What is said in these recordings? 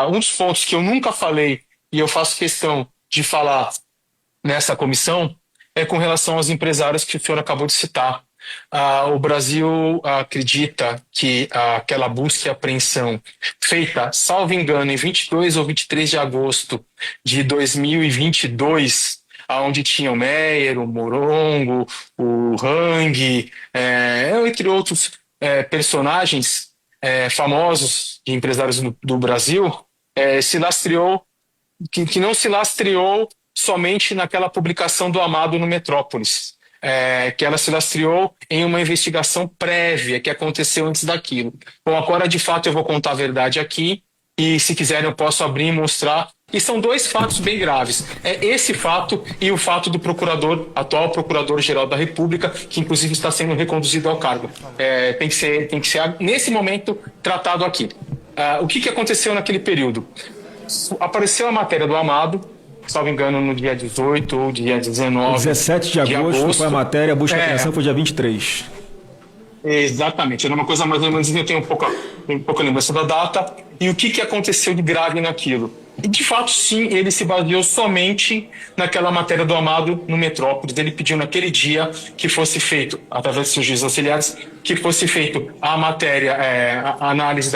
um dos pontos que eu nunca falei e eu faço questão de falar nessa comissão é com relação aos empresários que o senhor acabou de citar. O Brasil acredita que aquela busca e apreensão feita, salvo engano, em 22 ou 23 de agosto de 2022, onde tinha o Meyer, o Morongo, o Hang, entre outros personagens famosos de empresários do Brasil, se lastreou, que não se lastreou somente naquela publicação do Amado no Metrópolis, que ela se lastreou em uma investigação prévia que aconteceu antes daquilo. Bom, agora de fato eu vou contar a verdade aqui e se quiserem eu posso abrir e mostrar. E são dois fatos bem graves. É esse fato e o fato do atual procurador-geral da República, que inclusive está sendo reconduzido ao cargo. Tem que ser nesse momento tratado aqui. O que aconteceu naquele período? Apareceu a matéria do Amado, salvo engano, no dia 18 ou dia 19. 17 de agosto foi a matéria, a busca e apreensão foi dia 23. Exatamente, era uma coisa mais ou menos, eu tenho pouca lembrança da data. E o que aconteceu de grave naquilo? E de fato, sim, ele se baseou somente naquela matéria do Amado no Metrópolis. Ele pediu naquele dia que fosse feito, através de seus juízes auxiliares, que fosse feito a matéria, a análise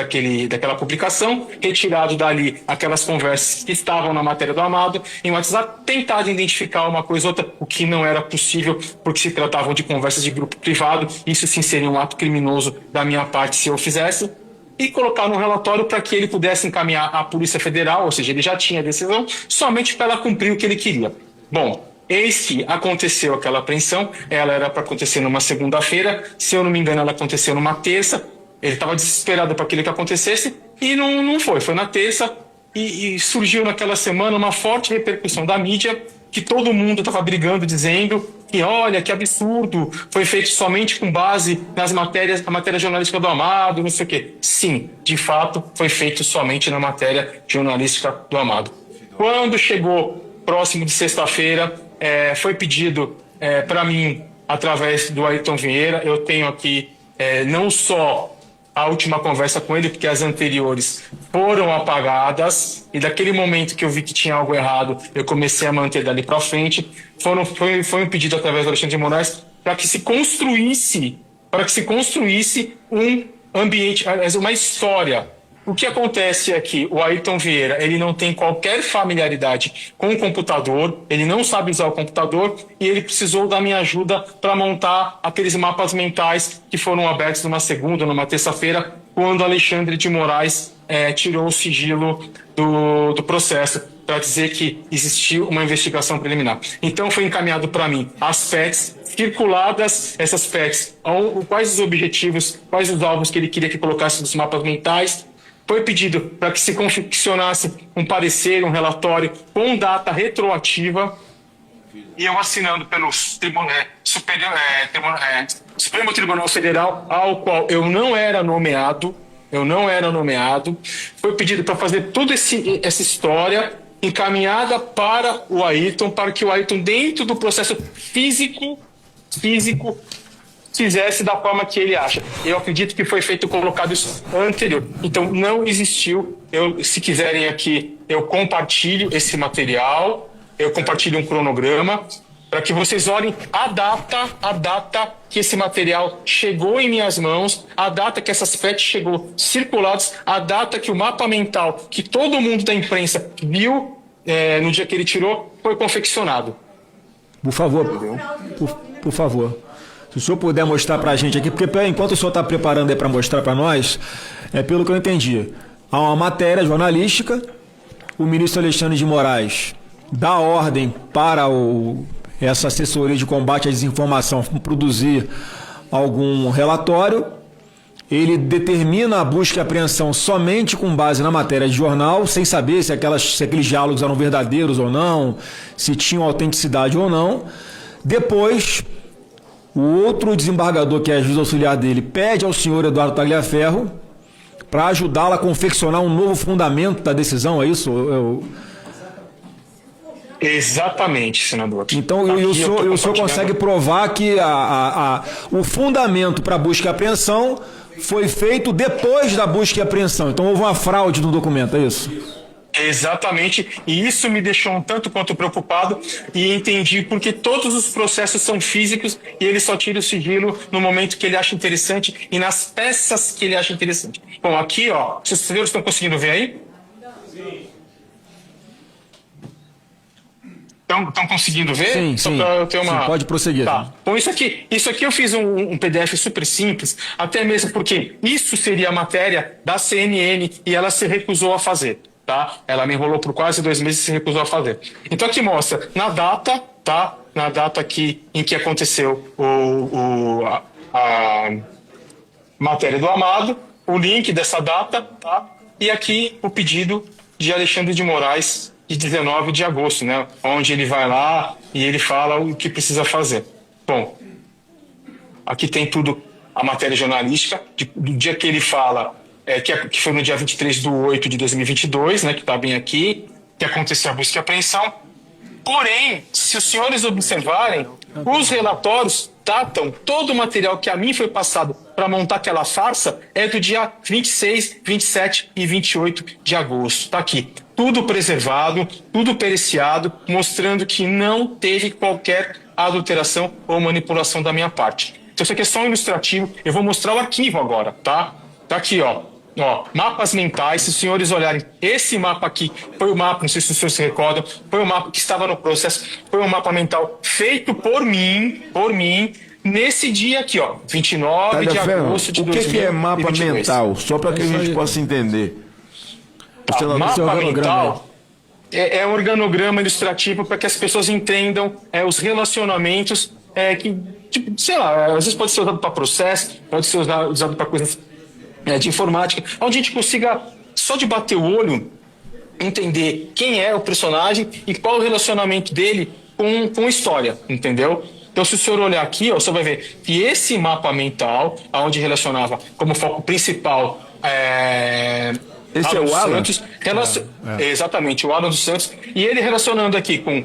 daquela publicação, retirado dali aquelas conversas que estavam na matéria do Amado, em WhatsApp, tentado identificar uma coisa ou outra, o que não era possível, porque se tratavam de conversas de grupo privado. Isso sim seria um ato criminoso da minha parte se eu fizesse. E colocar no relatório para que ele pudesse encaminhar à Polícia Federal, ou seja, ele já tinha a decisão, somente para ela cumprir o que ele queria. Bom, eis que aconteceu aquela apreensão, ela era para acontecer numa segunda-feira, se eu não me engano ela aconteceu numa terça, ele estava desesperado para aquilo que acontecesse, e não foi na terça, e surgiu naquela semana uma forte repercussão da mídia, que todo mundo estava brigando, dizendo que, olha, que absurdo, foi feito somente com base nas matérias, a matéria jornalística do Amado, não sei o quê. Sim, de fato, foi feito somente na matéria jornalística do Amado. Quando chegou próximo de sexta-feira, foi pedido para mim, através do Ayrton Vieira, eu tenho aqui não só a última conversa com ele, porque as anteriores foram apagadas, e daquele momento que eu vi que tinha algo errado, eu comecei a manter dali para frente. Foi um pedido através do Alexandre de Moraes para que se construísse um ambiente, uma história. O que acontece é que o Ayrton Vieira, ele não tem qualquer familiaridade com o computador, ele não sabe usar o computador, e ele precisou da minha ajuda para montar aqueles mapas mentais que foram abertos numa segunda, numa terça-feira, quando Alexandre de Moraes tirou o sigilo do processo, para dizer que existiu uma investigação preliminar. Então foi encaminhado para mim as PETs, circuladas essas PETs, quais os objetivos, quais os alvos que ele queria que colocasse nos mapas mentais. Foi pedido para que se confeccionasse um parecer, um relatório com data retroativa, e eu assinando pelo Supremo Tribunal Federal, ao qual eu não era nomeado. Foi pedido para fazer toda essa história encaminhada para o Ayrton, para que o Ayrton, dentro do processo físico, fizesse da forma que ele acha. Eu acredito que foi feito colocado isso anterior. Então, não existiu. Se quiserem aqui, eu compartilho esse material, eu compartilho um cronograma, para que vocês olhem a data que esse material chegou em minhas mãos, a data que essas PETs chegou circuladas, a data que o mapa mental, que todo mundo da imprensa viu no dia que ele tirou, foi confeccionado. Por favor, por favor. Se o senhor puder mostrar para a gente aqui, porque enquanto o senhor está preparando aí para mostrar para nós, pelo que eu entendi, há uma matéria jornalística, o ministro Alexandre de Moraes dá ordem para essa assessoria de combate à desinformação produzir algum relatório, ele determina a busca e apreensão somente com base na matéria de jornal, sem saber se aqueles diálogos eram verdadeiros ou não, se tinham autenticidade ou não. Depois, o outro desembargador, que é juiz auxiliar dele, pede ao senhor Eduardo Tagliaferro para ajudá-lo a confeccionar um novo fundamento da decisão, é isso? Exatamente, senador. Então, e o senhor consegue provar que o fundamento para busca e apreensão foi feito depois da busca e apreensão. Então houve uma fraude no documento, é isso? Exatamente, e isso me deixou um tanto quanto preocupado e entendi porque todos os processos são físicos e ele só tira o sigilo no momento que ele acha interessante e nas peças que ele acha interessante. Bom, aqui, ó, vocês estão conseguindo ver aí? Estão conseguindo ver? Sim, Só sim. pra eu ter uma... Sim, pode prosseguir. Tá. Bom, isso aqui eu fiz um PDF super simples, até mesmo porque isso seria a matéria da CNN e ela se recusou a fazer, tá? Ela me enrolou por quase 2 meses e se recusou a fazer. Então aqui mostra, na data, tá? Na data aqui em que aconteceu a matéria do Amado, o link dessa data, tá? E aqui o pedido de Alexandre de Moraes, de 19 de agosto, né? Onde ele vai lá e ele fala o que precisa fazer. Bom, aqui tem tudo, a matéria jornalística, do dia que ele fala, que foi no dia 23/8/2022, né? Que está bem aqui, que aconteceu a busca e apreensão. Porém, se os senhores observarem, os relatórios datam todo o material que a mim foi passado para montar aquela farsa é do dia 26, 27 e 28 de agosto. Está aqui. Tudo preservado, tudo periciado, mostrando que não teve qualquer adulteração ou manipulação da minha parte. Então isso aqui é só um ilustrativo. Eu vou mostrar o arquivo agora, tá? Tá aqui, ó. Ó, mapas mentais, se os senhores olharem, esse mapa aqui foi o mapa, não sei se os senhores se recordam, foi o mapa que estava no processo, foi um mapa mental feito por mim, nesse dia aqui, ó, 29 de agosto de 2022. O que é mapa mental? Só para que a gente possa entender. Mapa mental é um organograma ilustrativo para que as pessoas entendam os relacionamentos que, tipo, sei lá, às vezes pode ser usado para processo, pode ser usado para coisas de informática, onde a gente consiga, só de bater o olho, entender quem é o personagem e qual o relacionamento dele com a história, entendeu? Então, se o senhor olhar aqui, ó, você vai ver que esse mapa mental, onde relacionava como foco principal esse é o Alan? Santos, exatamente, o Alan dos Santos, e ele relacionando aqui com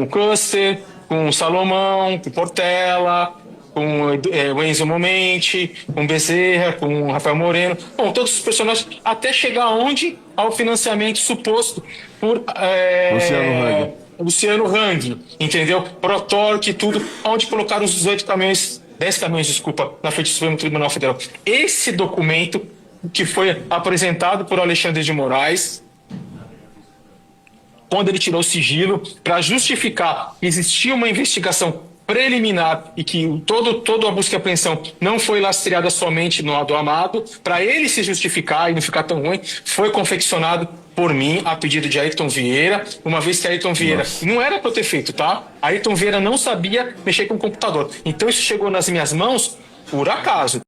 o Custer, com o Salomão, com o Portela, com o Enzo Momenti, com o Bezerra, com o Rafael Moreno, bom, todos os personagens, até chegar aonde? Ao financiamento suposto por Luciano Hang, entendeu? Protorque e tudo, onde colocaram os 10 caminhões, desculpa, na frente do Supremo Tribunal Federal. Esse documento que foi apresentado por Alexandre de Moraes, quando ele tirou o sigilo, para justificar que existia uma investigação preliminar e que toda a busca e apreensão não foi lastreada somente no do Amado, para ele se justificar e não ficar tão ruim, foi confeccionado por mim, a pedido de Ayrton Vieira, uma vez que Ayrton Vieira não era para eu ter feito, tá? Ayrton Vieira não sabia mexer com o computador. Então isso chegou nas minhas mãos por acaso.